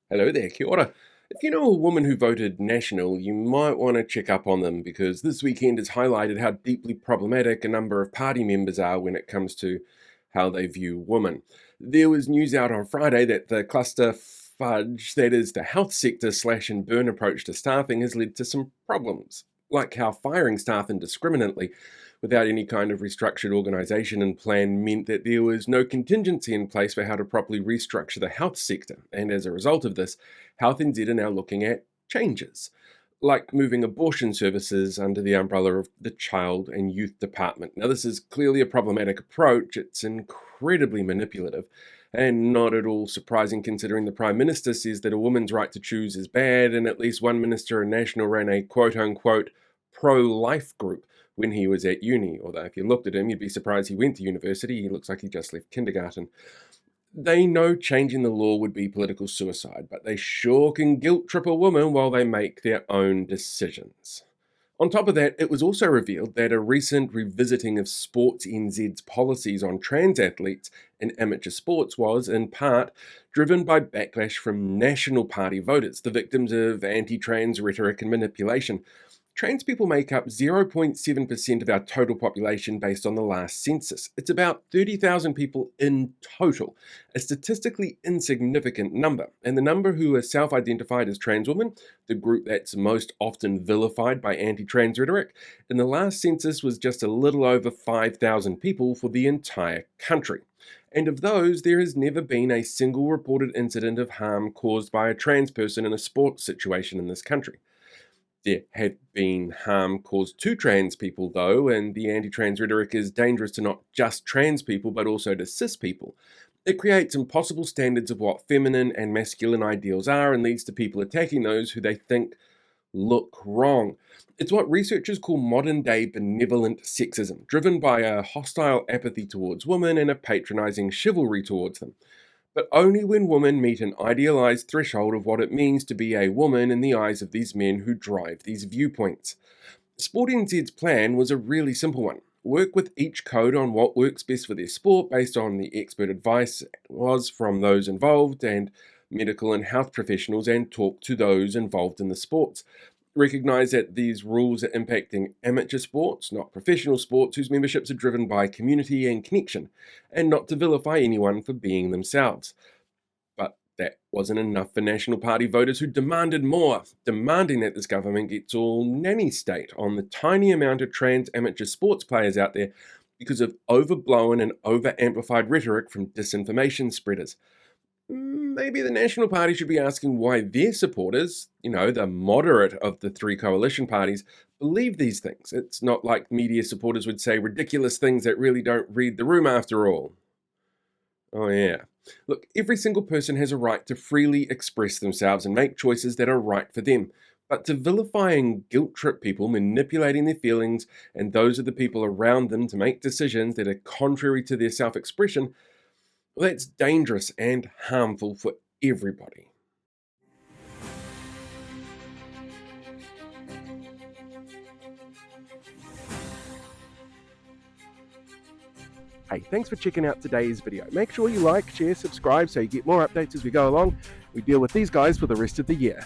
Hello there, kia ora. If you know a woman who voted National, you might want to check up on them because this weekend has highlighted how deeply problematic a number of party members are when it comes to how they view women. There was news out on Friday that the cluster fudge, that is, the health sector slash and burn approach to staffing, has led to some problems, like how firing staff indiscriminately without any kind of restructured organisation and plan meant that there was no contingency in place for how to properly restructure the health sector. And as a result of this, Health NZ are now looking at changes, like moving abortion services under the umbrella of the Child and Youth Department. Now, this is clearly a problematic approach. It's incredibly manipulative and not at all surprising considering the Prime Minister says that a woman's right to choose is bad, and at least one minister in National ran a quote-unquote pro-life group when he was at uni, although if you looked at him, you'd be surprised he went to university. He looks like he just left kindergarten. They know changing the law would be political suicide, but they sure can guilt trip a woman while they make their own decisions. On top of that, it was also revealed that a recent revisiting of Sports NZ's policies on trans athletes in amateur sports was, in part, driven by backlash from National Party voters, the victims of anti-trans rhetoric and manipulation. Trans people make up 0.7% of our total population based on the last census. It's about 30,000 people in total, a statistically insignificant number. And the number who are self-identified as trans women, the group that's most often vilified by anti-trans rhetoric, in the last census was just a little over 5,000 people for the entire country. And of those, there has never been a single reported incident of harm caused by a trans person in a sports situation in this country. There have been harm caused to trans people, though, and the anti-trans rhetoric is dangerous to not just trans people, but also to cis people. It creates impossible standards of what feminine and masculine ideals are and leads to people attacking those who they think look wrong. It's what researchers call modern-day benevolent sexism, driven by a hostile apathy towards women and a patronizing chivalry towards them. But only when women meet an idealized threshold of what it means to be a woman in the eyes of these men who drive these viewpoints. Sport NZ's plan was a really simple one. Work with each code on what works best for their sport based on the expert advice was from those involved and medical and health professionals, and talk to those involved in the sports. Recognise that these rules are impacting amateur sports, not professional sports, whose memberships are driven by community and connection, and not to vilify anyone for being themselves. But that wasn't enough for National Party voters who demanded more, demanding that this government gets all nanny state on the tiny amount of trans amateur sports players out there because of overblown and over-amplified rhetoric from disinformation spreaders. Maybe the National Party should be asking why their supporters, the moderate of the three coalition parties, believe these things. It's not like media supporters would say ridiculous things that really don't read the room after all. Oh yeah. Look, every single person has a right to freely express themselves and make choices that are right for them. But to vilify and guilt trip people, manipulating their feelings and those of the people around them to make decisions that are contrary to their self-expression, well, that's dangerous and harmful for everybody. Hey, thanks for checking out today's video. Make sure you like, share, subscribe so you get more updates as we go along. We deal with these guys for the rest of the year.